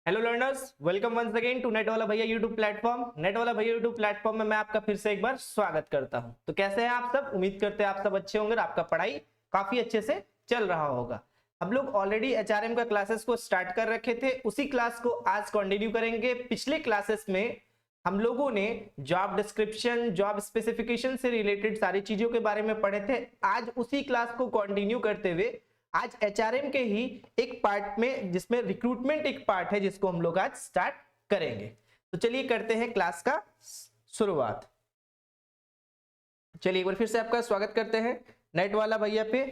Hello learners, welcome once again to net वाला भैया YouTube platform. Net वाला भैया यूट्यूब प्लेटफॉर्म में मैं आपका फिर से एक बार स्वागत करता हूं। तो कैसे हैं आप सब? उम्मीद करते हैं आप सब अच्छे होंगे और आपका पढ़ाई काफी अच्छे से चल रहा होगा। हम लोग ऑलरेडी एचआरएम का क्लासेस को स्टार्ट कर रखे थे, उसी क्लास को आज कंटिन्यू करेंगे। पिछले क्लासेस में हम लोगों ने जॉब डिस्क्रिप्शन, जॉब स्पेसिफिकेशन से रिलेटेड सारी चीजों के बारे में पढ़े थे। आज उसी क्लास को कंटिन्यू करते हुए आज एचआरएम के ही एक पार्ट में, जिसमें रिक्रूटमेंट एक पार्ट है, जिसको हम लोग आज स्टार्ट करेंगे। तो चलिए करते हैं क्लास का शुरुआत। चलिए एक बार फिर से आपका स्वागत करते हैं नेट वाला भैया पे।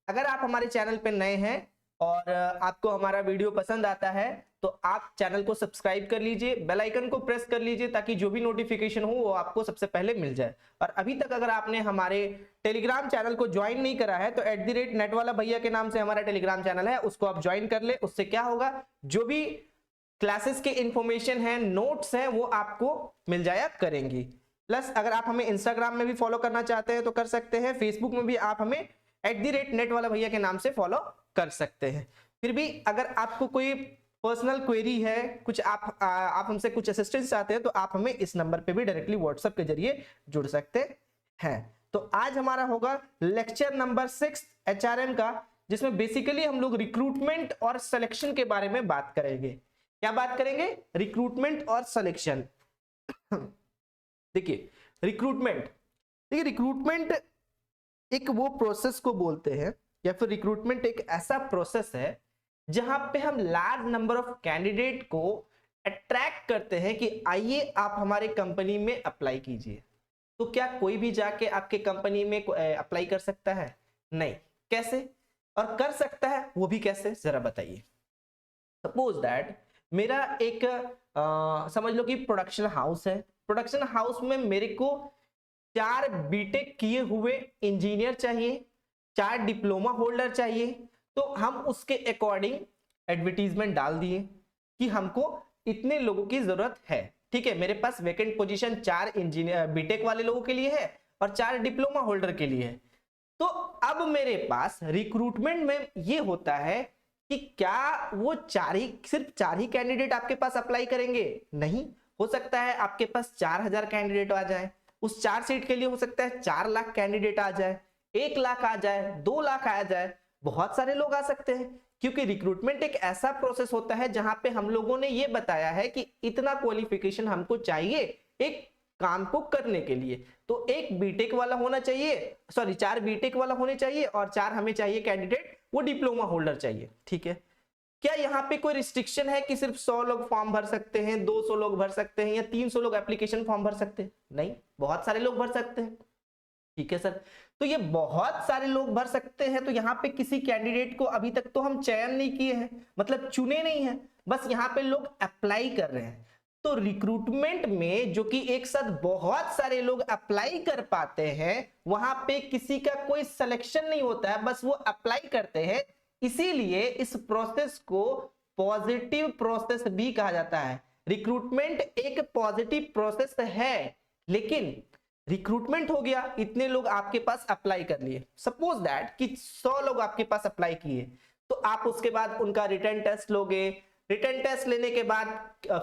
अगर आप हमारे चैनल पे नए हैं और आपको हमारा वीडियो पसंद आता है तो आप चैनल को सब्सक्राइब कर लीजिए, बेल आइकन को प्रेस कर लीजिए ताकि जो भी नोटिफिकेशन हो वो आपको सबसे पहले मिल जाए। और अभी तक अगर आपने हमारे टेलीग्राम चैनल को ज्वाइन नहीं करा है तो @नेट वाला भैया के नाम से हमारा टेलीग्राम चैनल है, उसको आप ज्वाइन कर ले। उससे क्या होगा, जो भी क्लासेस के इंफॉर्मेशन है, नोट्स है, वो आपको मिल जाया करेंगी। प्लस अगर आप हमें इंस्टाग्राम में भी फॉलो करना चाहते हैं तो कर सकते हैं, फेसबुक में भी आप हमें @नेट वाला भैया के नाम से फॉलो कर सकते हैं। फिर भी अगर आपको कोई पर्सनल क्वेरी है, कुछ आप हमसे कुछ असिस्टेंस चाहते हैं तो आप हमें इस नंबर पे भी डायरेक्टली व्हाट्सएप के जरिए जुड़ सकते हैं। तो आज हमारा होगा लेक्चर नंबर 6 एचआरएम का, जिसमें बेसिकली हम लोग रिक्रूटमेंट और सिलेक्शन के बारे में बात करेंगे। क्या बात करेंगे? रिक्रूटमेंट और सिलेक्शन। देखिए रिक्रूटमेंट एक वो प्रोसेस को बोलते हैं, या फिर रिक्रूटमेंट एक ऐसा प्रोसेस है जहां पे हम लार्ज नंबर ऑफ कैंडिडेट को अट्रैक्ट करते हैं कि आइए आप हमारे कंपनी में अप्लाई कीजिए। तो क्या कोई भी जाके आपके कंपनी में अप्लाई कर सकता है? नहीं। कैसे? और कर सकता है वो भी कैसे, जरा बताइए। सपोज दैट मेरा एक समझ लो कि प्रोडक्शन हाउस है। प्रोडक्शन हाउस में मेरे को 4 बीटेक किए हुए इंजीनियर चाहिए, 4 डिप्लोमा होल्डर चाहिए। तो हम उसके अकॉर्डिंग एडवर्टीजमेंट डाल दिए कि हमको इतने लोगों की जरूरत है। ठीक है, मेरे पास वैकेंट पोजीशन 4 इंजीनियर बीटेक वाले लोगों के लिए है और 4 डिप्लोमा होल्डर के लिए है। तो अब मेरे पास रिक्रूटमेंट में ये होता है कि क्या वो सिर्फ 4 ही कैंडिडेट आपके पास अप्लाई करेंगे? नहीं, हो सकता है आपके पास 4000 कैंडिडेट आ जाए। उस 4 सीट के लिए हो सकता है 4 लाख कैंडिडेट आ जाए, 1 लाख आ जाए, 2 लाख आ जाए, बहुत सारे लोग आ सकते हैं। क्योंकि रिक्रूटमेंट एक ऐसा प्रोसेस होता है जहां पे हम लोगों ने ये बताया है कि इतना क्वालिफिकेशन हमको चाहिए एक काम को करने के लिए। तो एक बीटेक वाला होना चाहिए, 4 बीटेक वाला होने चाहिए और 4 हमें चाहिए कैंडिडेट वो डिप्लोमा होल्डर चाहिए। ठीक है, क्या यहाँ पे कोई रिस्ट्रिक्शन है कि सिर्फ 100 लोग फॉर्म भर सकते हैं, 200 लोग भर सकते हैं या 300 लोग एप्लीकेशन फॉर्म भर सकते हैं? नहीं, बहुत सारे लोग भर सकते हैं। ठीक है सर, तो ये बहुत सारे लोग भर सकते हैं, तो यहाँ पे किसी कैंडिडेट को अभी तक तो हम चयन नहीं किए हैं, मतलब चुने नहीं है, बस यहाँ पे लोग अप्लाई कर रहे हैं। तो रिक्रूटमेंट में जो कि एक साथ बहुत सारे लोग अप्लाई कर पाते हैं, वहां पे किसी का कोई सिलेक्शन नहीं होता है, बस वो अप्लाई करते हैं। इसीलिए इस प्रोसेस को पॉजिटिव प्रोसेस भी कहा जाता है। रिक्रूटमेंट एक पॉजिटिव प्रोसेस है, लेकिन रिक्रूटमेंट हो गया, इतने लोग आपके पास अप्लाई कर लिए। सपोज दैट कि 100 लोग आपके पास अप्लाई किए, तो आप उसके बाद उनका रिटर्न टेस्ट लोगे। रिटर्न टेस्ट लेने के बाद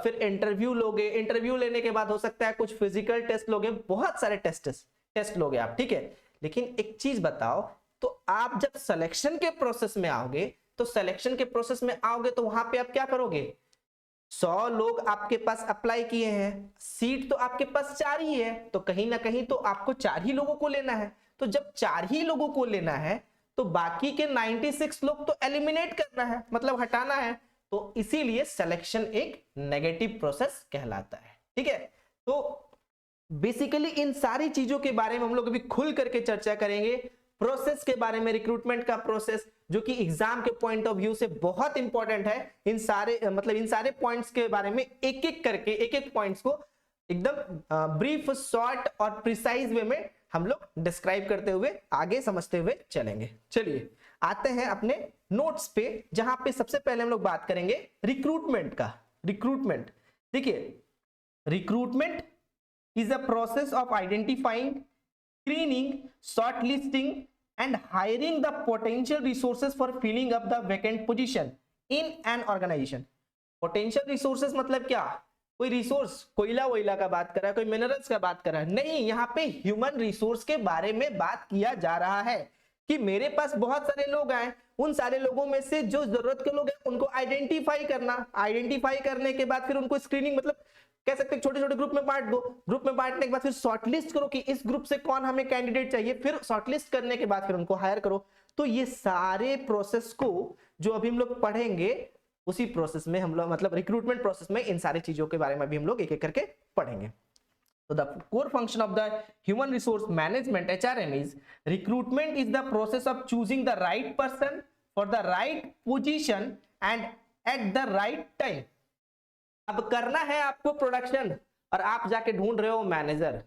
फिर इंटरव्यू लोगे। इंटरव्यू लेने के बाद हो सकता है कुछ फिजिकल टेस्ट लोगे, बहुत सारे टेस्ट लोगे आप। ठीक है, लेकिन एक चीज बताओ, तो आप जब सिलेक्शन के प्रोसेस में आओगे तो वहां पे आप क्या करोगे? 100 लोग आपके पास अप्लाई किए हैं, सीट तो आपके पास 4 ही है, तो कहीं ना कहीं तो आपको 4 ही लोगों को लेना है। तो जब 4 ही लोगों को लेना है तो बाकी के 96 लोग तो एलिमिनेट करना है, मतलब हटाना है। तो इसीलिए सिलेक्शन एक नेगेटिव प्रोसेस कहलाता है। ठीक है, तो बेसिकली इन सारी चीजों के बारे में हम लोग अभी खुल करके चर्चा करेंगे। प्रोसेस के बारे में, रिक्रूटमेंट का प्रोसेस जो कि एग्जाम के पॉइंट ऑफ व्यू से बहुत इंपॉर्टेंट है। इन सारे पॉइंट्स के बारे में एक एक करके, एक एक पॉइंट्स को एकदम ब्रीफ, शॉर्ट और प्रिसाइज वे में हम लोग डिस्क्राइब करते हुए आगे समझते हुए चलेंगे। चलिए आते हैं अपने नोट्स पे, जहां पे सबसे पहले हम लोग बात करेंगे रिक्रूटमेंट का। रिक्रूटमेंट, देखिए, recruitment is a process of identifying, screening, shortlisting and hiring the potential resources for filling up the vacant position in an organization. Potential resources मतलब क्या, कोई रिसोर्स, कोयला वोयला का बात कर रहा है, कोई मिनरल्स का बात कर रहा है, नहीं, यहाँ पे ह्यूमन रिसोर्स के बारे में बात किया जा रहा है कि मेरे पास बहुत सारे लोग आए, उन सारे लोगों में से जो जरूरत के लोग हैं उनको आइडेंटिफाई करना, आइडेंटिफाई करने के बाद फिर उनको स्क्रीनिंग, मतलब कह सकते हैं छोटे छोटे ग्रुप में बांट दो, ग्रुप में बांटने के बाद फिर शॉर्टलिस्ट करो कि इस ग्रुप से कौन हमें कैंडिडेट चाहिए, फिर शॉर्टलिस्ट करने के बाद फिर उनको हायर करो। तो ये सारे प्रोसेस को जो अभी हम लोग पढ़ेंगे उसी प्रोसेस में हम लोग, मतलब रिक्रूटमेंट प्रोसेस में इन सारी चीजों के बारे में भी हम लोग एक एक करके पढ़ेंगे। So the core function of the human resource management HRM is recruitment is the process of choosing the right person for the right position and at the right time। अब करना है आपको प्रोडक्शन और आप जाके ढूंढ रहे हो मैनेजर,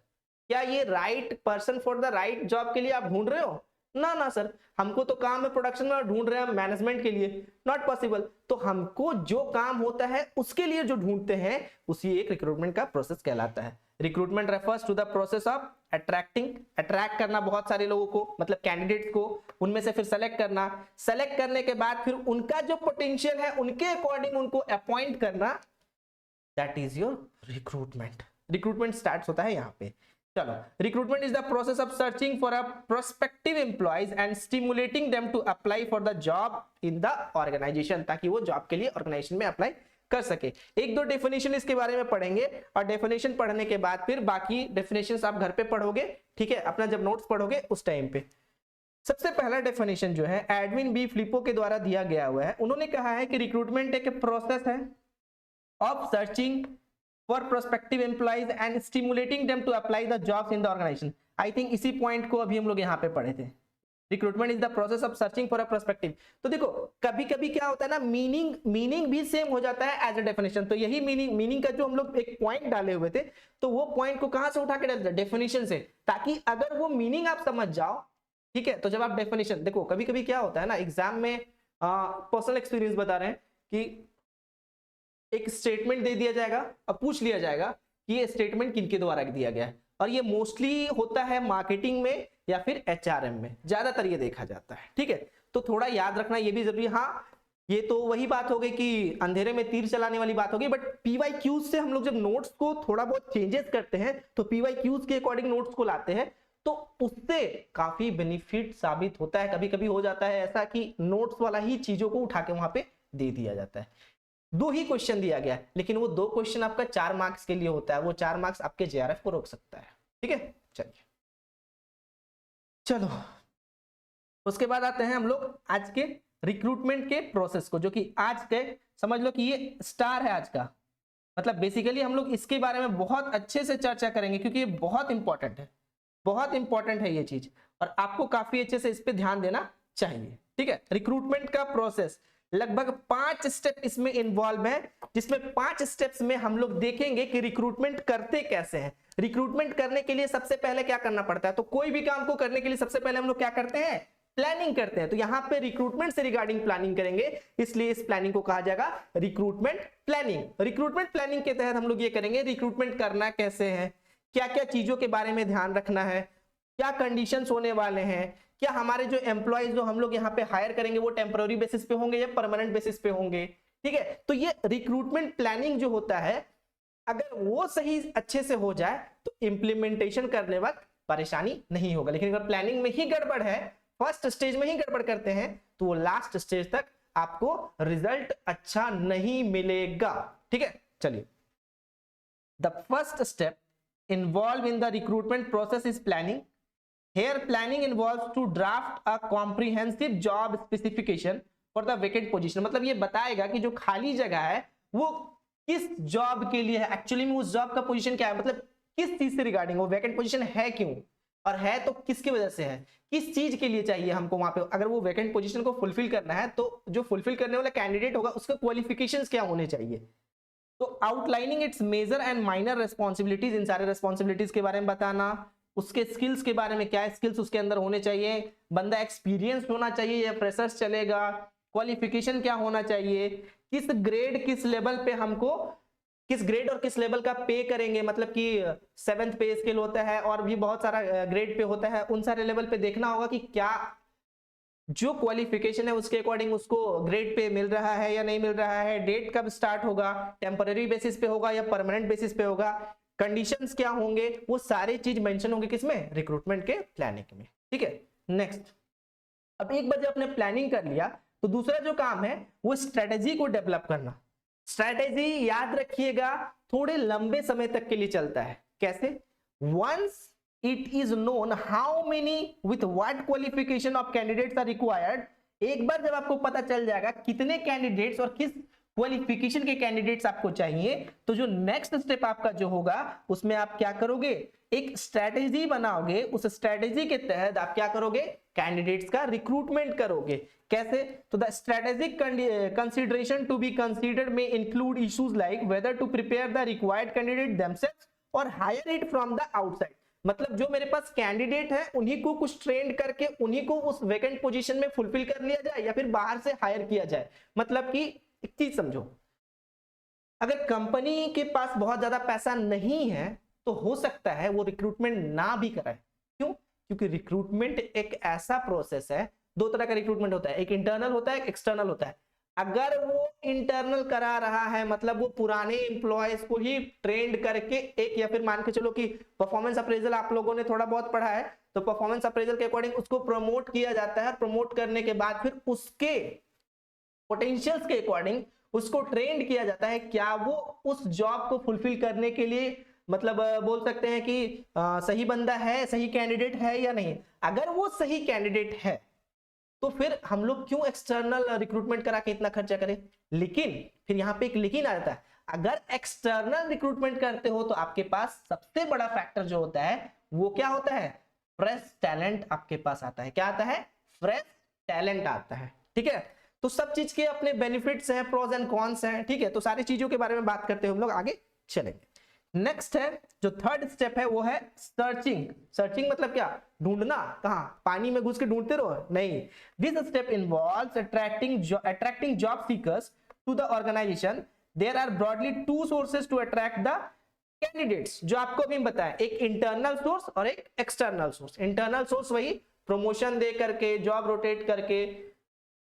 क्या ये right person for the right job के लिए आप ढूंढ रहे हो? ना ना सर, हमको तो काम है प्रोडक्शन में, ढूंढ रहे हैं मैनेजमेंट के लिए, नॉट पॉसिबल। तो हमको जो काम होता है उसके लिए जो ढूंढते हैं उसी एक रिक्रूटमेंट का प्रोसेस कहलाता है। Recruitment refers to the process of attracting, attract करना बहुत सारे लोगों को, मतलब कैंडिडेट्स को, उनमें से फिर सेलेक्ट करना, सेलेक्ट करने के बाद फिर उनका जो पोटेंशियल है उनके अकॉर्डिंग उनको अपॉइंट करना, that is your recruitment. Recruitment start होता है यहाँ पे। चलो, recruitment is the process of searching for a prospective employees and stimulating them to apply for the job in the organisation, ताकि वो जॉब के लिए ऑर्गेनाइजेशन में अप्लाई कर सके। एक दो डेफिनेशन इसके बारे में पढ़ेंगे और डेफिनेशन पढ़ने के बाद फिर बाकी डेफिनेशंस आप घर पे पढ़ोगे, ठीक है, अपना जब नोट्स पढ़ोगे उस टाइम पे। सबसे पहला डेफिनेशन जो है एडविन बी फ्लिपो के द्वारा दिया गया हुआ है। उन्होंने कहा है कि रिक्रूटमेंट एक प्रोसेस है of searching for prospective employees and stimulating them to apply the jobs in the organisation. I think इसी पॉइंट को अभी हम लोग यहाँ पे पढ़े थे। Recruitment is the process of searching for a prospective. तो देखो कभी कभी क्या होता है ना, मीनिंग भी सेम हो जाता है एज अ डेफिनेशन। तो यही मीनिंग का जो हम लोग एक पॉइंट डाले हुए थे, तो वो पॉइंट को कहां से उठा के डालते हैं? डेफिनेशन से, ताकि अगर वो मीनिंग आप समझ जाओ, ठीक है। तो जब आप डेफिनेशन देखो, कभी कभी क्या होता है ना, एग्जाम में पर्सनल एक्सपीरियंस बता रहे हैं कि एक स्टेटमेंट दे दिया जाएगा, अब पूछ लिया जाएगा कि ये स्टेटमेंट किनके द्वारा दिया गया है, और ये मोस्टली होता है मार्केटिंग में या फिर एचआरएम में, ज्यादातर ये देखा जाता है, ठीक है। तो थोड़ा याद रखना ये भी जरूरी है। हाँ, ये तो वही बात हो गई कि अंधेरे में तीर चलाने वाली बात होगी, बट पीवाईक्यूज से हम लोग जब नोट्स को थोड़ा बहुत चेंजेस करते हैं तो पीवाईक्यूज के अकॉर्डिंग नोट्स को लाते हैं, तो उससे काफी बेनिफिट साबित होता है। कभी कभी हो जाता है ऐसा कि नोट्स वाला ही चीजों को उठा के वहां पे दे दिया जाता है। 2 ही क्वेश्चन दिया गया है, लेकिन वो 2 क्वेश्चन आपका 4 मार्क्स के लिए होता है, वो 4 मार्क्स आपके जेआरएफ को रोक सकता है, ठीक है। चलिए, चलो उसके बाद आते हैं हम लोग आज के रिक्रूटमेंट के प्रोसेस को, जो कि आज के समझ लो कि ये स्टार है आज का। मतलब बेसिकली हम लोग इसके बारे में बहुत अच्छे से चर्चा करेंगे, क्योंकि ये बहुत इंपॉर्टेंट है, बहुत इंपॉर्टेंट है ये चीज, और आपको काफी अच्छे से इस पे ध्यान देना चाहिए, ठीक है। रिक्रूटमेंट का प्रोसेस लगभग 5 स्टेप इसमें इन्वॉल्व है, जिसमें 5 स्टेप्स में हम लोग देखेंगे कि रिक्रूटमेंट करते कैसे हैं। रिक्रूटमेंट करने के लिए सबसे पहले क्या करना पड़ता है? तो कोई भी काम को करने के लिए सबसे पहले हम लोग क्या करते हैं? प्लानिंग करते हैं। तो यहाँ पे रिक्रूटमेंट से रिगार्डिंग प्लानिंग करेंगे, इसलिए इस प्लानिंग को कहा जाएगा रिक्रूटमेंट प्लानिंग। रिक्रूटमेंट प्लानिंग के तहत हम लोग ये करेंगे रिक्रूटमेंट करना कैसे है, क्या क्या चीजों के बारे में ध्यान रखना है, क्या कंडीशंस होने वाले हैं, क्या हमारे जो एम्प्लॉयज जो हम लोग यहाँ पे हायर करेंगे वो टेम्पररी बेसिस पे होंगे या परमानेंट बेसिस पे होंगे, ठीक है। तो ये रिक्रूटमेंट प्लानिंग जो होता है, अगर वो सही अच्छे से हो जाए तो इंप्लीमेंटेशन करने वक्त परेशानी नहीं होगा। लेकिन अगर प्लानिंग में ही गड़बड़ है, फर्स्ट स्टेज में ही गड़बड़ करते हैं, तो वो लास्ट स्टेज तक आपको रिजल्ट अच्छा नहीं मिलेगा, ठीक है। चलिए, the first step involve in the recruitment process is planning. Here planning involves to draft a comprehensive job specification for the vacant position। मतलब ये बताएगा कि जो खाली जगह है वो किस जॉब के लिए है, एक्चुअली में उस जॉब का पोजीशन क्या है, मतलब किस चीज से रिगार्डिंग वो वैकेंट पोजीशन है, क्यों, और है तो किसकी वजह से है, किस चीज के लिए चाहिए हमको वहां पे। अगर वो वैकेंट पोजीशन को फुलफिल करना है तो जो फुलफिल करने वाला कैंडिडेट होगा उसके क्वालिफिकेशंस क्या होने चाहिए। तो outlining its major and minor responsibilities, इन सारे रेस्पॉन्सिबिलिटीज के बारे में बताना, उसके स्किल्स के बारे में, क्या स्किल्स उसके अंदर होने चाहिए, बंदा एक्सपीरियंस होना चाहिए या फ्रेशर्स चलेगा, क्वालिफिकेशन क्या होना चाहिए, किस ग्रेड किस लेवल पे हमको, किस ग्रेड और किस लेवल का पे करेंगे, मतलब कि 7th पे स्केल होता है और भी बहुत सारा ग्रेड पे होता है, उन सारे लेवल पे देखना होगा कि क्या जो क्वालिफिकेशन है उसके अकॉर्डिंग उसको ग्रेड पे मिल रहा है या नहीं मिल रहा है, डेट कब स्टार्ट होगा, टेम्पररी बेसिस पे होगा या परमानेंट बेसिस पे होगा, कंडीशंस क्या होंगे, वो सारी चीज मेंशन होंगे किसमें, रिक्रूटमेंट के प्लानिंग में। ठीक है, नेक्स्ट, अब एक बार जब आपने प्लानिंग कर लिया तो दूसरा जो काम है वो स्ट्रेटेजी को डेवलप करना। स्ट्रेटेजी याद रखिएगा थोड़े लंबे समय तक के लिए चलता है। कैसे? Once it is known how many with what qualification of candidates are required, एक बार जब आपको पता चल जाएगा कितने कैंडिडेट्स और किस क्वालिफिकेशन के कैंडिडेट्स आपको चाहिए, तो जो नेक्स्ट स्टेप आपका जो होगा उसमें आप क्या करोगे, एक स्ट्रेटेजी बनाओगे। उस स्ट्रेटेजी के तहत आप क्या करोगे, कैंडिडेट्स का रिक्रूटमेंट करोगे। कैसे? तो the strategic consideration to be considered में include issues like whether to prepare the required candidate themselves और hire it from the outside. मतलब जो मेरे पास कैंडिडेट है उन्हीं को कुछ ट्रेंड करके उन्हीं को उस वैकेंट पोजीशन में फुलफिल कर लिया जाए या फिर बाहर से हायर किया जाए। मतलब कि एक चीज समझो, अगर कंपनी के पास बहुत ज्यादा पैसा नहीं है तो हो सकता है वो रिक्रूटमेंट ना भी कराए। क्यों? क्योंकि रिक्रूटमेंट एक ऐसा प्रोसेस है, दो तरह का रिक्रूटमेंट होता है, एक इंटरनल होता है, एक एक्सटर्नल होता है। अगर वो इंटरनल करा रहा है मतलब वो पुराने एम्प्लॉयज को ही ट्रेंड करके एक, या फिर मान के चलो कि परफॉर्मेंस अप्रेजल आप लोगों ने थोड़ा बहुत पढ़ा है, तो परफॉर्मेंस अप्रेजल के अकॉर्डिंग उसको प्रमोट किया जाता है। प्रमोट करने के बाद फिर उसके पोटेंशियल्स के अकॉर्डिंग उसको ट्रेंड किया जाता है, क्या वो उस जॉब को फुलफिल करने के लिए मतलब बोल सकते हैं कि सही बंदा है, सही कैंडिडेट है या नहीं। अगर वो सही कैंडिडेट है तो फिर हम लोग क्यों एक्सटर्नल रिक्रूटमेंट करा के इतना खर्चा करें। लेकिन फिर यहाँ पे एक लेकिन आ जाता है, अगर एक्सटर्नल रिक्रूटमेंट करते हो तो आपके पास सबसे बड़ा फैक्टर जो होता है वो क्या होता है, फ्रेश टैलेंट आपके पास आता है। क्या आता है? फ्रेश टैलेंट आता है। ठीक है, तो सब चीज के अपने बेनिफिट्स हैं, प्रोज एंड कॉन्स हैं। ठीक है, तो सारी चीजों के बारे में बात करते हुए हम लोग आगे चलेंगे। नेक्स्ट है जो थर्ड स्टेप है वो है सर्चिंग। सर्चिंग मतलब क्या? ढूंढना। कहां? पानी में घुस के ढूंढते रहो? नहीं। This step involves attracting job seekers to the organisation. There are broadly two sources to attract the candidates, जो आपको अभी बताया, एक इंटरनल सोर्स और एक एक्सटर्नल सोर्स। इंटरनल सोर्स वही प्रमोशन दे करके, जॉब रोटेट करके,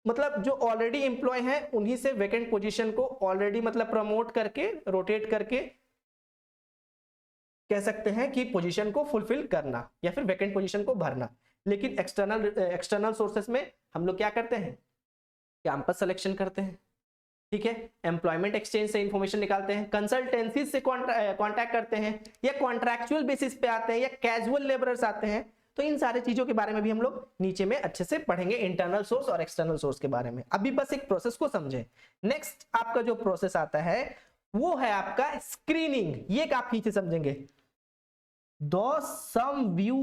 मतलब जो ऑलरेडी एम्प्लॉय हैं उन्हीं से वैकेंट पोजीशन को ऑलरेडी मतलब प्रमोट करके, रोटेट करके कह सकते हैं कि पोजीशन को फुलफिल करना या फिर वैकेंट पोजीशन को भरना। लेकिन एक्सटर्नल सोर्सेस में हम लोग क्या करते हैं, कैंपस सिलेक्शन करते हैं। ठीक है, एम्प्लॉयमेंट एक्सचेंज से इंफॉर्मेशन निकालते हैं, कंसल्टेंसी से कॉन्टैक्ट करते हैं, या कॉन्ट्रैक्चुअल बेसिस पे आते हैं, या कैजुअल लेबरर्स आते हैं। तो इन सारी चीजों के बारे में भी हम लोग नीचे में अच्छे से पढ़ेंगे, इंटरनल सोर्स और एक्सटर्नल सोर्स के बारे में। अभी बस एक प्रोसेस को समझें। नेक्स्ट आपका जो प्रोसेस आता है वो है आपका स्क्रीनिंग। ये काफी से समझेंगे। Though some view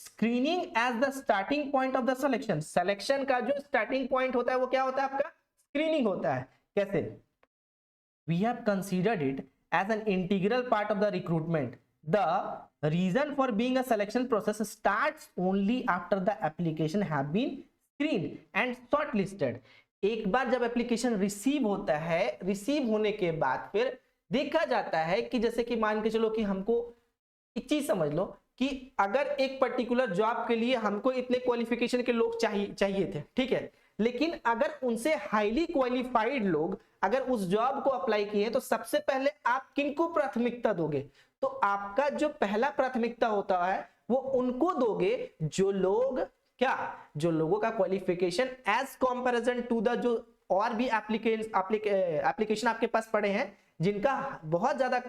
screening as the starting point of the selection, selection का जो starting point होता है वो क्या होता है आपका? screening होता है। कैसे? We have considered it as an integral part of the recruitment. The reason for being a selection process starts only after the application have been screened and shortlisted. एक बार जब एप्लीकेशन रिसीव होता है, receive होने के बाद फिर देखा जाता है कि जैसे कि मान के चलो कि हमको एक चीज समझ लो कि अगर एक पर्टिकुलर जॉब के लिए हमको इतने क्वालिफिकेशन के लोग चाहिए थे, ठीक है, लेकिन अगर उनसे हाईली क्वालिफाइड लोग अगर उस जॉब को अप्लाई किए तो सबसे पहले आप किनको प्राथमिकता दोगे? तो आपका जो पहला प्राथमिकता होता है वो उनको दोगे जो लोग क्या, जो लोगों का qualification as comparison to the जो और भी एप्लीकेशन आपके पास पड़े हैं जिनका बहुत ज्यादा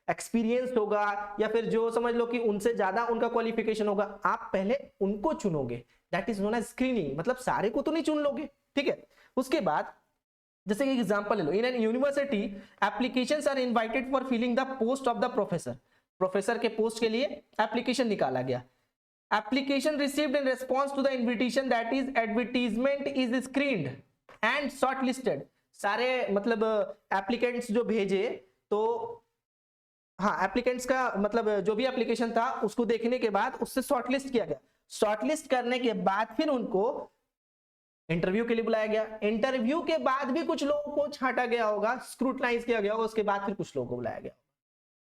एक्सपीरियंस होगा या फिर जो समझ लो कि उनसे ज्यादा उनका क्वालिफिकेशन होगा, आप पहले उनको चुनोगे। That is known as screening. मतलब सारे को तो नहीं चुन लोगे, ठीक है। उसके बाद जैसे कि एग्जांपल ले लो, in an university applications are invited for filling the post of the professor. Professor के पोस्ट के लिए एप्लीकेशन निकाला गया। Application received in response to the invitation that is advertisement is screened and shortlisted. सारे मतलब applicants जो भेजे, तो हाँ, एप्लीकेंट्स का मतलब जो भी एप्लीकेशन था उसको देखने के बाद उससे शॉर्टलिस्ट किया गया। शॉर्टलिस्ट करने के बाद फिर उनको इंटरव्यू के लिए बुलाया गया। इंटरव्यू के बाद भी कुछ लोगों को छांटा गया होगा, स्क्रूटनाइज किया गया होगा, उसके बाद फिर कुछ लोगों को बुलाया गया,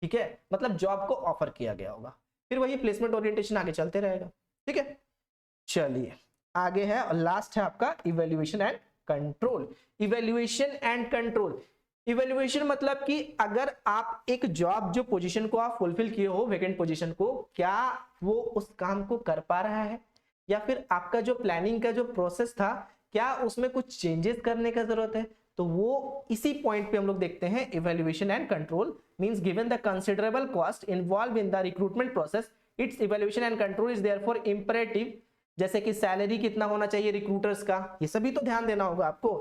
ठीक है। मतलब जॉब को ऑफर किया गया होगा। फिर वही प्लेसमेंट ओरिएंटेशन आगे चलते रहेगा, ठीक है। चलिए आगे है और लास्ट है आपका evaluation and control. Evaluation and control, evaluation मतलब कि अगर आप एक जॉब जो पोजीशन को आप फुलफिल किए हो, वैकेंट पोजीशन को, क्या वो उस काम को कर पा रहा है, या फिर आपका जो प्लानिंग का जो प्रोसेस था क्या उसमें कुछ चेंजेस करने का जरूरत है। तो वो इसी पॉइंट पे हम लोग देखते हैं evaluation and control means given the considerable cost involve in the recruitment process, it's evaluation and control is therefore imperative. जैसे कि सैलरी कितना होना चाहिए रिक्रूटर्स का, ये सभी तो ध्यान देना होगा आपको,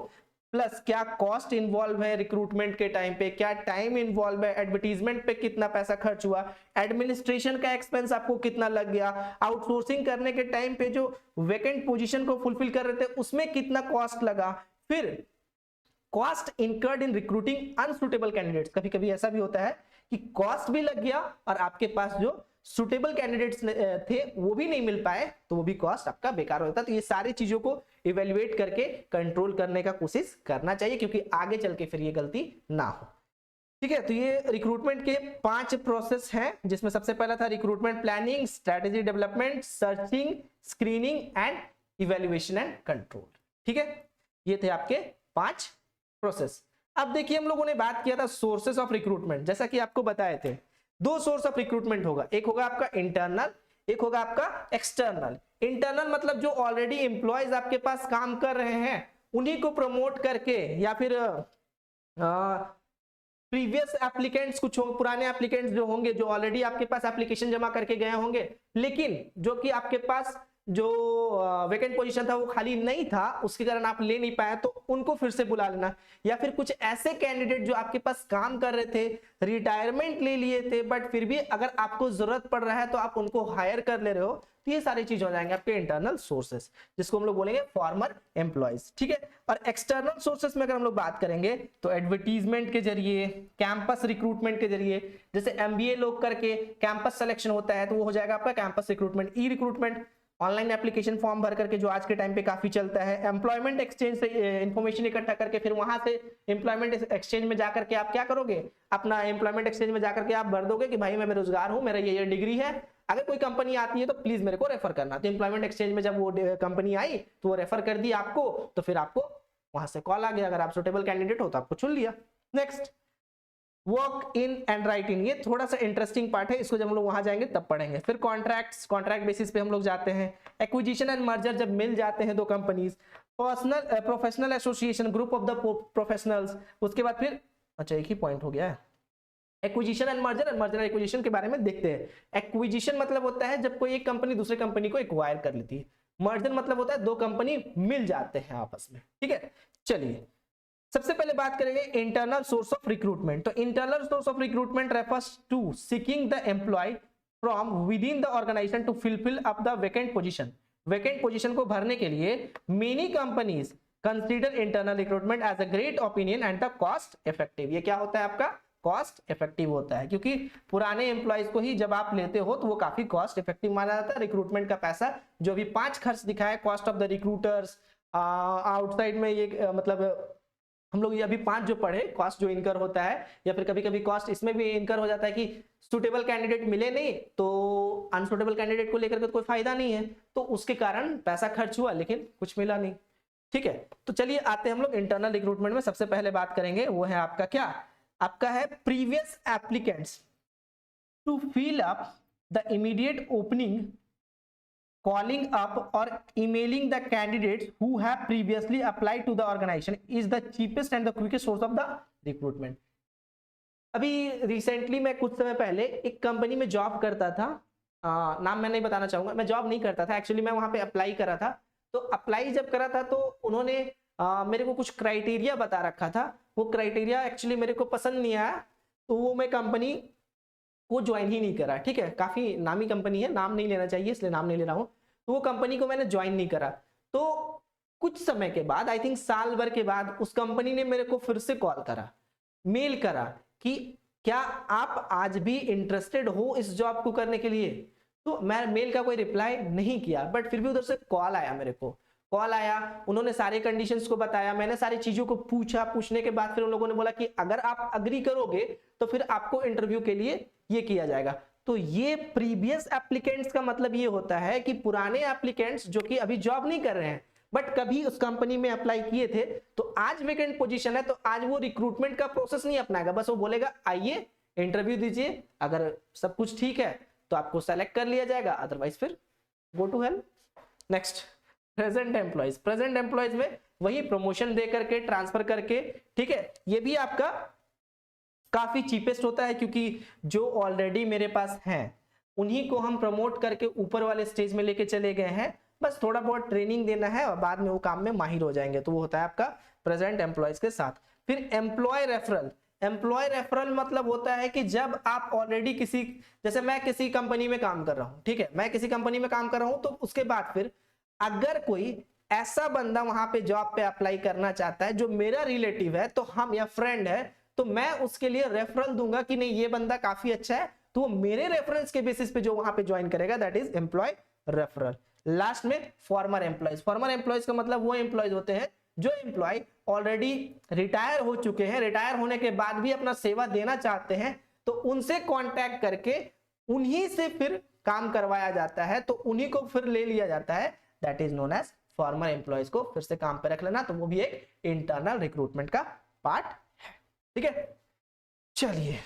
प्लस क्या कॉस्ट इन्वॉल्व है रिक्रूटमेंट के टाइम पे, क्या टाइम इन्वॉल्व है, एडवर्टीजमेंट पे कितना पैसा खर्च हुआ, एडमिनिस्ट्रेशन का एक्सपेंस आपको कितना लग गया, आउटसोर्सिंग करने के टाइम पे जो वैकेंट पोजीशन को फुलफिल कर रहे थे उसमें कितना कॉस्ट लगा, फिर cost incurred in recruiting unsuitable candidates. कभी कभी ऐसा भी होता है कि कॉस्ट भी लग गया और आपके पास जो सुटेबल कैंडिडेट्स थे वो भी नहीं मिल पाए, तो वो भी कॉस्ट आपका बेकार होता है। तो ये सारी चीजों को इवेल्युएट करके कंट्रोल करने का कोशिश करना चाहिए, क्योंकि आगे चल के फिर ये गलती ना हो। ठीक है, तो ये रिक्रूटमेंट के 5 प्रोसेस हैं, जिसमें सबसे पहला था recruitment planning, strategy development, searching, screening and evaluation and control. ठीक है, ये थे आपके 5 प्रोसेस। अब देखिए हम लोगों ने बात किया था सोर्सेस ऑफ रिक्रूटमेंट। जैसा कि आपको बताए थे 2 सोर्स ऑफ रिक्रूटमेंट होगा, एक होगा आपका इंटरनल, एक होगा आपका एक्सटर्नल। इंटरनल मतलब जो ऑलरेडी एम्प्लॉयज आपके पास काम कर रहे हैं उन्हीं को प्रमोट करके, या फिर प्रीवियस एप्लीकेंट्स, कुछ पुराने एप्लीकेंट्स जो होंगे जो ऑलरेडी आपके पास एप्लीकेशन जमा करके गए होंगे, लेकिन जो कि आपके पास जो वैकेंट पोजीशन था वो खाली नहीं था, उसके कारण आप ले नहीं पाए, तो उनको फिर से बुला लेना। या फिर कुछ ऐसे कैंडिडेट जो आपके पास काम कर रहे थे, रिटायरमेंट ले लिए थे, बट फिर भी अगर आपको जरूरत पड़ रहा है तो आप उनको हायर कर ले रहे हो, तो ये सारी चीज हो जाएंगे आपके इंटरनल सोर्सेस, जिसको हम लोग बोलेंगे फॉर्मर एम्प्लॉयज। ठीक है, और एक्सटर्नल सोर्सेस में अगर हम लोग बात करेंगे तो एडवर्टीजमेंट के जरिए, कैंपस रिक्रूटमेंट के जरिए, जैसे एमबीए लोग करके कैंपस सिलेक्शन होता है तो वो हो जाएगा आपका campus recruitment. E recruitment online application form भर करके जो आज के टाइम पे काफी चलता है। एम्प्लॉयमेंट एक्सचेंज से इंफॉर्मेशन इकट्ठा करके फिर वहां से एम्प्लॉयमेंट एक्सचेंज में जाकर के आप क्या करोगे, अपना एम्प्लॉयमेंट एक्सचेंज में जाकर के आप भर दोगे कि भाई मैं बेरोजगार हूं, मेरा ये डिग्री है, अगर कोई कंपनी आती है तो प्लीज मेरे को रेफर करना। तो एम्प्लॉयमेंट एक्सचेंज में जब वो कंपनी आई तो वो रेफर कर दी आपको, तो फिर आपको वहां से कॉल आ गया, अगर आप सुटेबल कैंडिडेट हो तो आपको चुन लिया। Next, work in and write in, ये थोड़ा सा इंटरेस्टिंग पार्ट है, इसको जब हम लोग वहां जाएंगे तब पढ़ेंगे। फिर कॉन्ट्रैक्ट्स, कॉन्ट्रैक्ट बेसिस पे हम लोग जाते हैं। एक्विजिशन एंड मर्जर, जब मिल जाते हैं 2 companies. Personal professional association, group of the professionals. उसके बाद फिर अच्छा एक ही पॉइंट हो गया है, acquisition and merger, merger acquisition के बारे में देखते हैं। एक्विजिशन मतलब होता है जब कोई एक कंपनी दूसरे कंपनी को एक्वायर कर लेती है। मर्जर मतलब होता है 2 कंपनी मिल जाते हैं आपस में। ठीक है, चलिए सबसे पहले बात करेंगे इंटरनल सोर्स ऑफ रिक्रूटमेंट। तो internal source of recruitment refers to seeking the employee from within the organisation to fulfil up the vacant position. Vacant position को भरने के लिए many companies consider internal recruitment as a great opinion and the cost effective. ये क्या होता है आपका, cost effective होता है, क्योंकि पुराने एम्प्लॉयज को ही जब आप लेते हो तो वो काफी कॉस्ट इफेक्टिव माना जाता है। रिक्रूटमेंट का पैसा जो भी 5 खर्च दिखाया, cost of the recruiters, outside में ये मतलब हम लोग ये अभी 5 जो पढ़े, कॉस्ट जो इनकर होता है, या फिर कभी कभी कॉस्ट इसमें भी इनकर हो जाता है कि सुटेबल कैंडिडेट मिले नहीं तो अनसुटेबल कैंडिडेट को लेकर के कोई फायदा नहीं है, तो उसके कारण पैसा खर्च हुआ लेकिन कुछ मिला नहीं। ठीक है, तो चलिए आते हैं हम लोग इंटरनल रिक्रूटमेंट में। सबसे पहले बात करेंगे वो है आपका क्या, आपका है previous applicants to fill up the immediate opening, calling up or emailing the candidates who have previously applied to the organization is the cheapest and the quickest source of the recruitment। अभी recently मैं कुछ समय पहले एक company में job करता था, नाम मैं नहीं बताना चाहूंगा, मैं जॉब नहीं करता था एक्चुअली, मैं वहां पे अप्लाई करा था। तो अप्लाई जब करा था तो उन्होंने मेरे को कुछ क्राइटेरिया बता रखा था, वो क्राइटेरिया एक्चुअली मेरे को पसंद नहीं आया, तो वो मैं कंपनी को ज्वाइन ही नहीं करा। ठीक है, काफी नामी कंपनी है, नाम नहीं लेना चाहिए इसलिए नाम नहीं ले रहा हूँ। तो वो कंपनी को मैंने ज्वाइन नहीं करा। तो कुछ समय के बाद, आई थिंक साल भर के बाद, उस कंपनी ने मेरे को फिर से कॉल करा, मेल करा कि क्या आप आज भी इंटरेस्टेड हो इस जॉब को करने के लिए। तो मैं मेल का कोई रिप्लाई नहीं किया, बट फिर भी उधर से कॉल आया, मेरे को कॉल आया, उन्होंने सारे कंडीशंस को बताया, मैंने सारी चीजों को पूछा, पूछने के बाद फिर उन लोगों ने बोला कि अगर आप अग्री करोगे तो फिर आपको इंटरव्यू के लिए ये किया जाएगा। तो ये प्रीवियस एप्लीकेंट्स का मतलब ये होता है कि पुराने एप्लीकेंट्स जो कि अभी जॉब नहीं कर रहे हैं बट कभी उस कंपनी में अप्लाई किए थे, तो आज वेकेंट पोजीशन है, तो आज वो रिक्रूटमेंट का प्रोसेस नहीं अपनाएगा, बस वो बोलेगा आइए इंटरव्यू दीजिए, अगर सब कुछ ठीक है तो आपको सेलेक्ट कर लिया जाएगा, अदरवाइज फिर go to hell. Next, present employees. Present employees में वही प्रमोशन दे करके, ट्रांसफर करके, ठीक है, ये भी आपका काफी चीपेस्ट होता है क्योंकि जो ऑलरेडी मेरे पास हैं उन्हीं को हम प्रमोट करके ऊपर वाले स्टेज में लेके चले गए हैं, बस थोड़ा बहुत ट्रेनिंग देना है और बाद में वो काम में माहिर हो जाएंगे, तो वो होता है आपका प्रेजेंट एम्प्लॉयज के साथ। फिर एम्प्लॉय रेफरल। एम्प्लॉय रेफरल मतलब होता है कि जब आप ऑलरेडी किसी, जैसे मैं किसी कंपनी में काम कर रहा हूं, ठीक है, मैं किसी कंपनी में काम कर रहा हूं, तो उसके बाद फिर अगर कोई ऐसा बंदा वहां पे जॉब पे अप्लाई करना चाहता है जो मेरा रिलेटिव है, तो हम या फ्रेंड है, तो मैं उसके लिए रेफरल दूंगा कि नहीं ये बंदा काफी अच्छा है, तो वो मेरे रेफरेंस के बेसिस पे जो वहां पे ज्वाइन करेगा, that is employee referral. Last में फॉर्मर एम्प्लॉयज। फॉर्मर एम्प्लॉयज का मतलब वो एम्प्लॉयज होते हैं जो एम्प्लॉय ऑलरेडी रिटायर हो चुके हैं, रिटायर होने के बाद भी अपना सेवा देना चाहते हैं, तो उनसे कांटेक्ट करके उन्हीं से फिर काम करवाया जाता है, तो उन्हीं को फिर ले लिया जाता है, that is known as former employees को फिर से काम पे रख लेना, तो वो भी एक इंटरनल रिक्रूटमेंट का पार्ट है। ठीक है, चलिए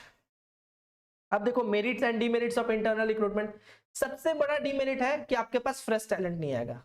अब देखो merits and demerits of internal recruitment. सबसे बड़ा डीमेरिट है कि आपके पास फ्रेश टैलेंट नहीं आएगा।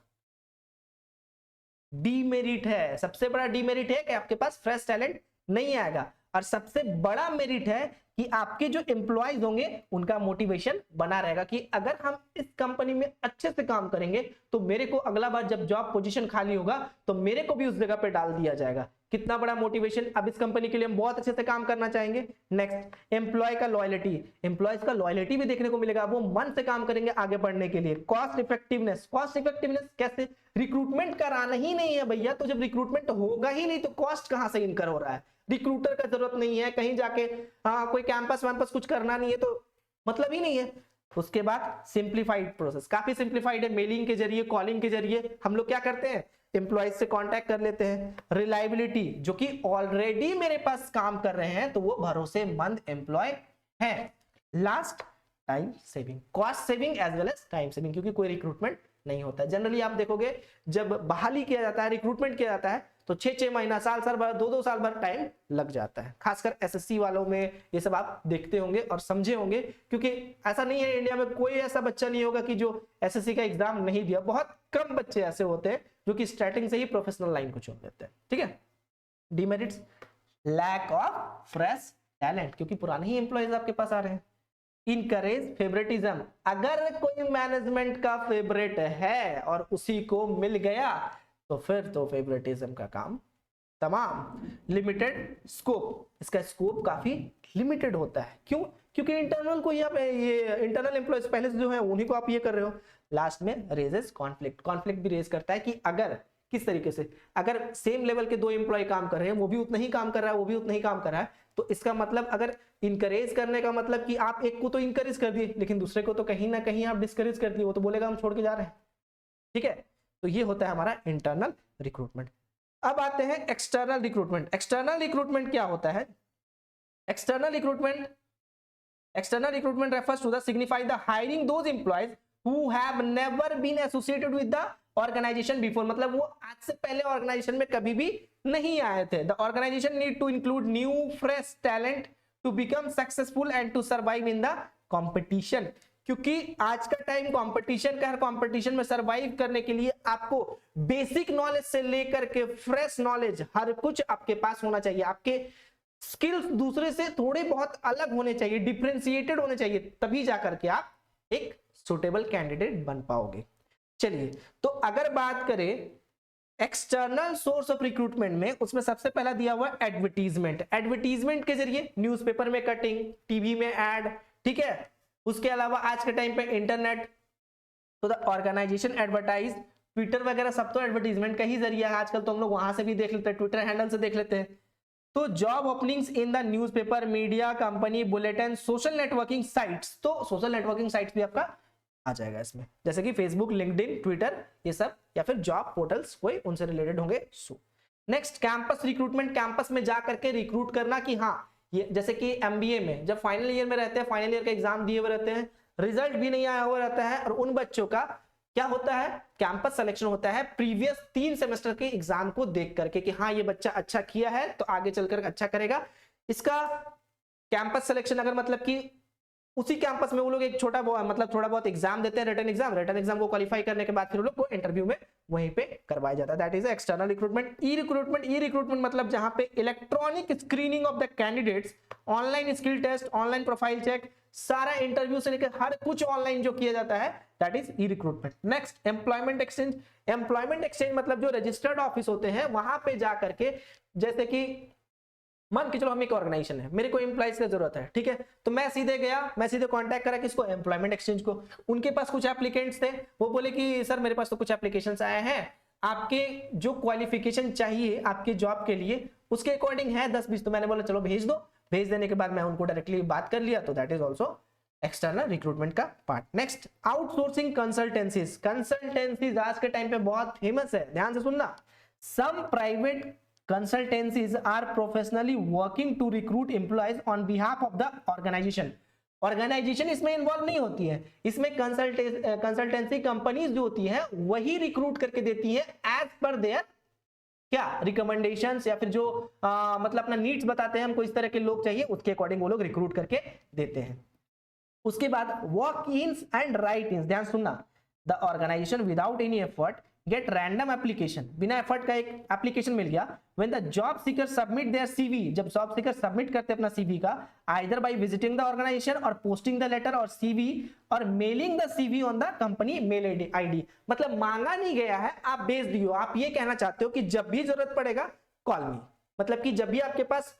डीमेरिट है, सबसे बड़ा डीमेरिट है कि आपके पास फ्रेश टैलेंट नहीं आएगा, और सबसे बड़ा मेरिट है कि आपके जो एम्प्लॉयज होंगे उनका मोटिवेशन बना रहेगा कि अगर हम इस कंपनी में अच्छे से काम करेंगे तो मेरे को अगला बार जब जॉब पोजीशन खाली होगा तो मेरे को भी उस जगह पे डाल दिया जाएगा। कितना बड़ा मोटिवेशन, अब इस कंपनी के लिए हम बहुत अच्छे से काम करना चाहेंगे। नेक्स्ट, एम्प्लॉय का लॉयलिटी। एम्प्लॉयज का लॉयलिटी भी देखने को मिलेगा, वो मन से काम करेंगे आगे बढ़ने के लिए। Cost effectiveness. कॉस्ट इफेक्टिवनेस कैसे, रिक्रूटमेंट कराना ही नहीं है भैया, तो जब रिक्रूटमेंट होगा ही नहीं तो कॉस्ट कहां से इनकर हो रहा है। रिक्रूटर का जरूरत नहीं है, कहीं जाके हाँ कोई कैंपस वैंपस कुछ करना नहीं है तो मतलब ही नहीं है। उसके बाद सिंप्लीफाइड प्रोसेस, काफी सिंप्लीफाइड है, मेलिंग के जरिए, कॉलिंग के जरिए हम लोग क्या करते हैं, एम्प्लॉयज से कांटेक्ट कर लेते हैं। रिलायबिलिटी, जो कि ऑलरेडी मेरे पास काम कर रहे हैं तो वो भरोसेमंद एम्प्लॉय है। Last, time saving, cost saving as well as time saving, क्योंकि कोई रिक्रूटमेंट नहीं होता है। जनरली आप देखोगे जब बहाली किया जाता है, रिक्रूटमेंट किया जाता है, तो 6-6 महीना, साल भर, 2-2 साल भर टाइम लग जाता है। खासकर एसएससी वालों में ये सब आप देखते होंगे और समझे होंगे, क्योंकि ऐसा नहीं है इंडिया में कोई ऐसा बच्चा नहीं होगा कि जो एसएससी का एग्जाम नहीं दिया। बहुत कम बच्चे ऐसे होते हैं जो कि स्टार्टिंग से ही प्रोफेशनल लाइन को चुन लेते हैं। ठीक है, demerits, lack of fresh talent, क्योंकि पुराने ही एम्प्लॉयज आपके पास आ रहे हैं। इनकरेज फेवरेटिज्म, अगर कोई मैनेजमेंट का फेवरेट है और उसी को मिल गया तो फिर तो फेवरेटिज्म का काम तमाम। लिमिटेड स्कोप, इसका स्कोप काफी लिमिटेड होता है। क्यों, क्योंकि इंटरनल को ये इंटरनल एम्प्लॉयज पहले से जो है उन्हीं को आप ये कर रहे हो। लास्ट में रेजेस कॉन्फ्लिक्ट, कॉन्फ्लिक्ट भी रेज करता है कि अगर किस तरीके से, अगर सेम लेवल के 2 एम्प्लॉय काम कर रहे हैं, वो भी उतना ही काम कर रहा है, वो भी उतना ही काम कर रहा है, तो इसका मतलब अगर इनकरेज करने का मतलब कि आप एक को तो इनकरेज कर दिए लेकिन दूसरे को तो कहीं ना कहीं आप डिस्करेज कर दिए, वो तो बोलेगा हम छोड़ के जा रहे हैं। ठीक है, तो ये होता है हमारा इंटरनल रिक्रूटमेंट। अब आते हैं एक्सटर्नल रिक्रूटमेंट। एक्सटर्नल रिक्रूटमेंट क्या होता है? External recruitment refers to the signify the hiring those employees who have never been associated with the organization before, मतलब वो आज से पहले ऑर्गेनाइजेशन में कभी भी नहीं आए थे। The organization need to include new fresh talent to become successful and to survive in the competition, क्योंकि आज का टाइम कंपटीशन का है, कंपटीशन में सरवाइव करने के लिए आपको बेसिक नॉलेज से लेकर के फ्रेश नॉलेज हर कुछ आपके पास होना चाहिए। आपके स्किल्स दूसरे से थोड़े बहुत अलग होने चाहिए, डिफरेंशिएटेड होने चाहिए, तभी जाकर के आप एक सुटेबल कैंडिडेट बन पाओगे। चलिए, तो अगर बात करें एक्सटर्नल सोर्स ऑफ रिक्रूटमेंट में, उसमें सबसे पहला दिया हुआ एडवर्टीजमेंट। एडवर्टीजमेंट के जरिए न्यूज़पेपर में कटिंग, टीवी में एड, ठीक है। उसके अलावा आज के टाइम पे इंटरनेट, तो द ऑर्गेनाइजेशन एडवर्टाइज, ट्विटर वगैरह सब तो एडवर्टीजमेंट का ही जरिया है आजकल, तो हम लोग वहां से भी देख लेते हैं, ट्विटर हैंडल से देख लेते हैं। तो job openings in the newspaper, media, company, bulletin, social networking sites, तो सोशल नेटवर्किंग साइट्स भी आपका आ जाएगा इसमें, जैसे कि फेसबुक, लिंक्डइन, ट्विटर, ये सब, या फिर जॉब पोर्टल्स कोई उनसे रिलेटेड होंगे। So next, campus recruitment, campus में जा करके रिक्रूट करना कि हाँ ये, जैसे कि एमबीए में जब फाइनल ईयर में रहते हैं, फाइनल ईयर का एग्जाम दिए हुए रहते हैं, रिजल्ट भी नहीं आया हुआ रहता है, और उन बच्चों का क्या होता है, कैंपस सिलेक्शन होता है प्रीवियस 3 सेमेस्टर के एग्जाम को देख करके कि हाँ ये बच्चा अच्छा किया है तो आगे चलकर अच्छा करेगा। इसका कैंपस सिलेक्शन अगर मतलब कि उसी कैंपस में वो लोग एक छोटा मतलब थोड़ा बहुत एग्जाम देते हैं, रिटन एग्जाम को क्वालिफाई करने के बाद फिर वो लोग को इंटरव्यू में वहीं पे करवाया जाता है। That is external recruitment. E recruitment मतलब जहां पे electronic screening of the candidates, online skill test, online profile check, सारा इंटरव्यू से लेकर हर कुछ ऑनलाइन जो किया जाता है, that is e recruitment. Next employment exchange. Employment exchange मतलब जो रजिस्टर्ड ऑफिस होते हैं वहां पे जा करके, जैसे कि मान के चलो हम एक ऑर्गेनाइजेशन है, मेरे को एम्प्लॉइज की जरूरत है, ठीक है, तो मैं सीधे गया, मैं सीधे कांटेक्ट करा किसको, एम्प्लॉयमेंट एक्सचेंज को। उनके पास कुछ एप्लीकेंट्स थे, वो बोले कि सर मेरे पास तो कुछ एप्लीकेशंस आए हैं, आपके जो क्वालिफिकेशन चाहिए आपके जॉब के लिए उसके अकॉर्डिंग है 10-20, तो मैंने बोला चलो भेज दो। भेज देने के बाद मैं उनको डायरेक्टली बात कर लिया, तो that is also external recruitment का part. Next outsourcing consultancies. Consultancies आज के टाइम पे बहुत फेमस है, ध्यान से सुनना। Some private consultancies are professionally working to recruit employees on behalf of the organization। Organisation इसमें इन्वॉल्व नहीं होती है, इसमें कंसल्टेंसी कंपनीज जो होती है वही रिक्रूट करके देती है एज पर देयर क्या रिकमेंडेशंस, या फिर जो मतलब अपना नीड्स बताते हैं हमको इस तरह के लोग चाहिए, उसके अकॉर्डिंग वो लोग रिक्रूट करके देते हैं। उसके बाद walk ins and write ins, ध्यान सुनना। The organisation without any effort get random application, बिना एफर्ट का एक एप्लीकेशन मिल गया। When the job seeker submit their CV, जब जॉब सीकर सबमिट करते अपना सीवी का, either by visiting the organisation और पोस्टिंग द लेटर और सीवी और mailing the CV on the company mail ID, मतलब मांगा नहीं गया है, आप भेज दियो। आप ये कहना चाहते हो कि जब भी जरूरत पड़ेगा कॉल मी, मतलब कि जब भी आपके पास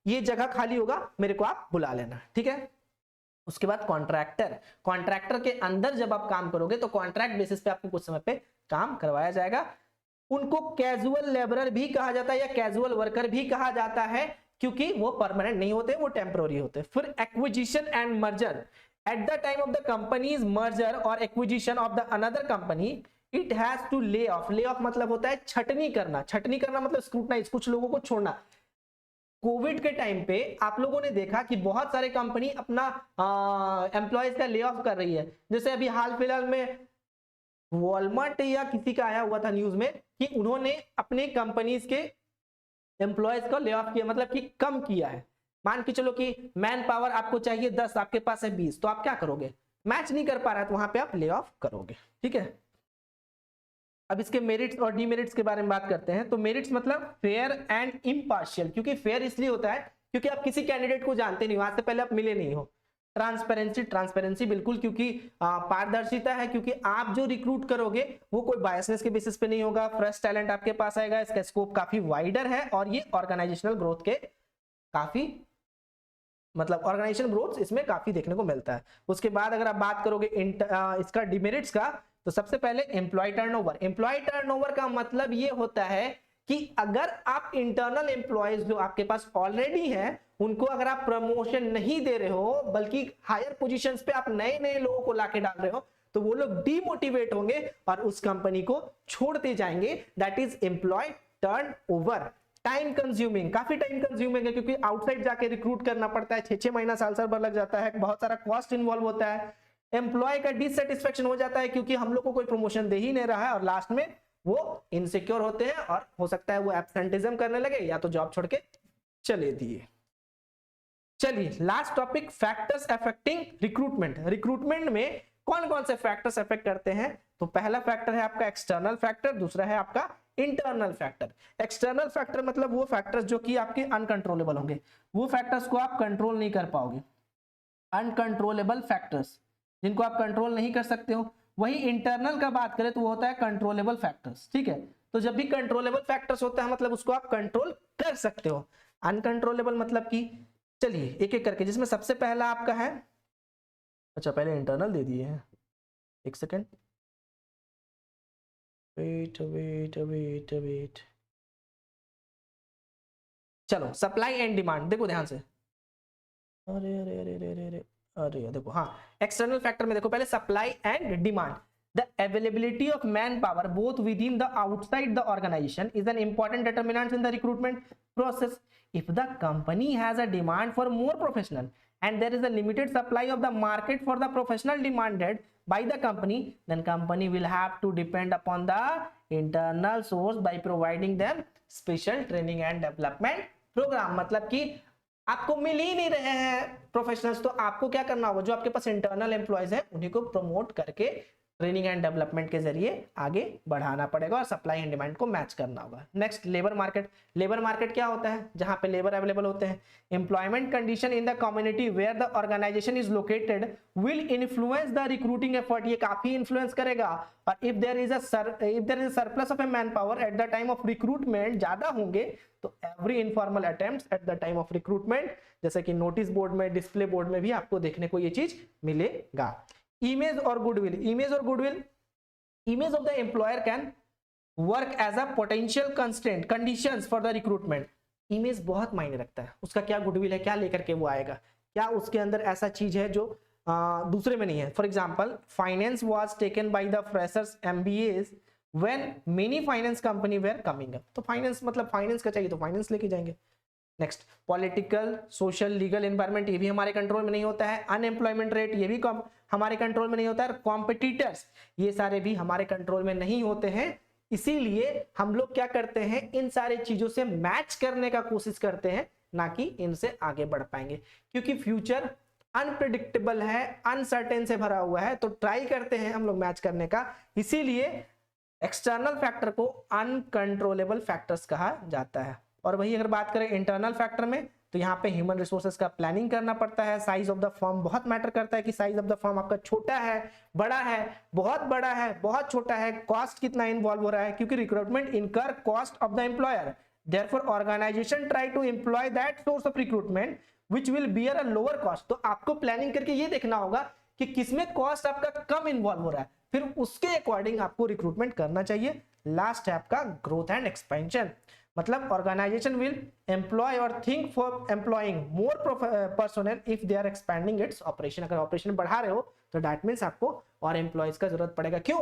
ये जगह खाली होगा मेरे को आप बुला लेना, ठीक है। उसके बाद कॉन्ट्रैक्टर। कॉन्ट्रैक्टर के अंदर जब आप काम करोगे तो कॉन्ट्रैक्ट बेसिस पे आपको कुछ समय पे काम करवाया जाएगा। उनको कैजुअल लेबरर भी कहा जाता है या कैजुअल वर्कर भी कहा जाता है, क्योंकि वो परमानेंट नहीं होते, वो टेम्पररी होते। फिर acquisition and merger. At the time of the companies merger और acquisition of the another company, it has to lay off. Lay off मतलब होता है छटनी करना। छटनी करना मतलब स्क्रूटनाइज, कुछ लोगों को छोड़ना। कोविड के टाइम पे आप लोगों ने देखा कि बहुत सारे कंपनी अपना एम्प्लॉयज का ले ऑफ कर रही है। जैसे अभी हाल फिलहाल में वॉलमार्ट या किसी का आया हुआ था न्यूज में कि उन्होंने अपने कंपनीज के एम्प्लॉयज को ले ऑफ किया, मतलब कि कम किया है। मान के चलो कि मैन पावर आपको चाहिए 10, आपके पास है 20, तो आप क्या करोगे, मैच नहीं कर पा रहा है तो वहां पे आप ले ऑफ करोगे, ठीक है। अब इसके मेरिट्स और डीमेरिट्स के बारे में बात करते हैं। तो मेरिट्स मतलब फेयर एंड इम्पार्शियल, क्योंकि फेयर इसलिए होता है क्योंकि आप किसी कैंडिडेट को जानते नहीं, वहां से पहले आप मिले नहीं हो। ट्रांसपेरेंसी बिल्कुल, क्योंकि पारदर्शिता है, क्योंकि आप जो रिक्रूट करोगे वो कोई बायसनेस के बेसिस पे नहीं होगा, फ्रेश टैलेंट आपके पास आएगा, इसका स्कोप काफी वाइडर है और ये ऑर्गेनाइजेशनल ग्रोथ के काफी मतलब ऑर्गेनाइजेशन ग्रोथ इसमें काफी देखने को मिलता है। उसके बाद अगर आप बात करोगे इसका डिमेरिट्स का, तो सबसे पहले एम्प्लॉय टर्नओवर। एम्प्लॉय टर्नओवर का मतलब ये होता है कि अगर आप इंटरनल एम्प्लॉयज जो आपके पास ऑलरेडी हैं उनको अगर आप प्रमोशन नहीं दे रहे हो, बल्कि हायर पोजीशंस पे आप नए नए लोगों को लाके डाल रहे हो, तो वो लोग डीमोटिवेट होंगे और उस कंपनी को छोड़ते जाएंगे। That is employee turnover. Time consuming, काफी टाइम कंज्यूमिंग है, क्योंकि आउटसाइड जाके रिक्रूट करना पड़ता है, 6-6 महीना साल भर लग जाता है, बहुत सारा कॉस्ट इन्वॉल्व होता है। एम्प्लॉय का डिससेटिस्फेक्शन हो जाता है क्योंकि हम लोग को कोई प्रमोशन दे ही नहीं रहा है, और लास्ट में वो इनसिक्योर होते हैं और हो सकता है वो एब्सेंटिज्म करने लगे या तो जॉब छोड़ के चले दिए। चलिए last topic, factors affecting recruitment. Recruitment में कौन कौन से फैक्टर्स अफेक्ट करते हैं? तो पहला फैक्टर है आपका एक्सटर्नल फैक्टर, दूसरा है आपका इंटरनल फैक्टर। एक्सटर्नल फैक्टर मतलब वो फैक्टर्स जो कि आपके अनकंट्रोलेबल होंगे, वो फैक्टर्स को आप कंट्रोल नहीं कर पाओगे, अनकंट्रोलेबल फैक्टर्स जिनको आप कंट्रोल नहीं कर सकते हो। वही इंटरनल का बात करें तो वो होता है कंट्रोलेबल फैक्टर्स, ठीक है। तो जब भी कंट्रोलेबल फैक्टर्स होता है मतलब उसको आप कंट्रोल कर सकते हो। अनकंट्रोलेबल मतलब कि, चलिए एक एक करके, जिसमें सबसे पहला आपका है, अच्छा पहले इंटरनल दे दिए हैं, एक सेकेंड, वेट। चलो सप्लाई एंड डिमांड, देखो ध्यान से, अरे देखो, हाँ एक्सटर्नल फैक्टर में देखो पहले supply and demand. The availability of manpower both within the outside the organization is an important determinant in the recruitment process. If the company has a demand for more professional and there is a limited supply of the market for the professional demanded by the company, then company will have to depend upon the internal source by providing them special training and development program। मतलब कि आपको मिल ही नहीं रहे हैं professionals, तो आपको क्या करना होगा, जो आपके पास इंटरनल एम्प्लॉयज हैं उन्हीं को प्रमोट करके ट्रेनिंग एंड डेवलपमेंट के जरिए आगे बढ़ाना पड़ेगा और सप्लाई एंड डिमांड को मैच करना होगा। Next, labour market. Labour market क्या होता है, जहां पे लेबर अवेलेबल होते हैं। Employment condition in the community where the organisation is located will influence the recruiting effort, ये काफी इन्फ्लुएंस करेगा। और if there is a surplus of a man power at the time of recruitment, ज्यादा होंगे तो every informal attempts at the time of recruitment, जैसे कि notice board में, डिस्प्ले बोर्ड में भी आपको देखने को ये चीज मिलेगा। इमेज और गुडविल। इमेज और goodwill, image of the employer can work as a potential constraint conditions for the recruitment. Image बहुत मायने रखता है, उसका क्या गुडविल है, क्या लेकर के वो आएगा, क्या उसके अंदर ऐसा चीज है जो दूसरे में नहीं है। For example, finance was taken by the freshers MBAs when many finance company were coming up. तो फाइनेंस मतलब फाइनेंस का चाहिए तो फाइनेंस लेके जाएंगे। Next, political, social, legal environment, ये भी हमारे कंट्रोल में नहीं होता है। अनएम्प्लॉयमेंट रेट, ये भी कम हमारे कंट्रोल में नहीं होता है। कॉम्पिटिटर्स, ये सारे भी हमारे कंट्रोल में नहीं होते हैं। इसीलिए हम लोग क्या करते हैं, इन सारे चीजों से मैच करने का कोशिश करते हैं, ना कि इनसे आगे बढ़ पाएंगे, क्योंकि फ्यूचर अनप्रिडिक्टेबल है, अनसर्टेन से भरा हुआ है, तो ट्राई करते हैं हम लोग मैच करने का। इसीलिए एक्सटर्नल फैक्टर को अनकंट्रोलेबल फैक्टर्स कहा जाता है। और वही अगर बात करें इंटरनल फैक्टर में, तो यहाँ पे ह्यूमन रिसोर्सेज का प्लानिंग करना पड़ता है। साइज ऑफ द फर्म बहुत मैटर करता है कि साइज ऑफ द फर्म आपका छोटा है, बड़ा है, बहुत बड़ा है, बहुत छोटा है, कॉस्ट कितना इन्वॉल्व हो रहा है, क्योंकि recruitment incur cost of the employer, therefore organisation try to employ that source of recruitment which will bear a lower cost. तो आपको प्लानिंग करके ये देखना होगा कि किसमें कॉस्ट आपका कम इन्वॉल्व हो रहा है, फिर उसके अकॉर्डिंग आपको रिक्रूटमेंट करना चाहिए। लास्ट है आपका ग्रोथ एंड एक्सपेंशन, मतलब ऑर्गेनाइजेशन विल एम्प्लॉय और think for employing more personal if they are expanding its operation. अगर ऑपरेशन बढ़ा रहे हो तो दैट मींस आपको और एम्प्लॉयज का जरूरत पड़ेगा। क्यों?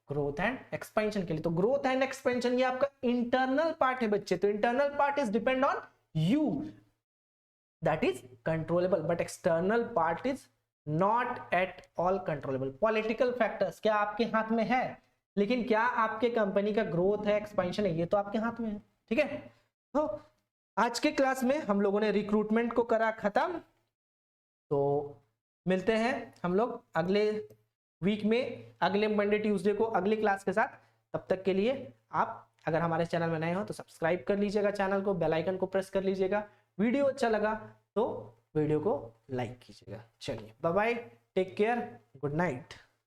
ग्रोथ एंड एक्सपेंशन के लिए। तो ग्रोथ एंड एक्सपेंशन ये आपका इंटरनल पार्ट है बच्चे, तो internal part is depend on you, that is controllable, but external part is not at all controllable. Political factors क्या आपके हाथ में है, लेकिन क्या आपके कंपनी का ग्रोथ है, एक्सपेंशन है, ये तो आपके हाथ में है। ठीक है, तो आज के क्लास में हम लोगों ने रिक्रूटमेंट को करा खत्म। तो मिलते हैं हम लोग अगले वीक में, अगले मंडे ट्यूसडे को अगली क्लास के साथ। तब तक के लिए आप अगर हमारे चैनल में नए हो तो सब्सक्राइब कर लीजिएगा चैनल को, बेल आइकन को प्रेस कर लीजिएगा। वीडियो अच्छा लगा तो वीडियो को लाइक कीजिएगा। चलिए bye bye, take care, good night.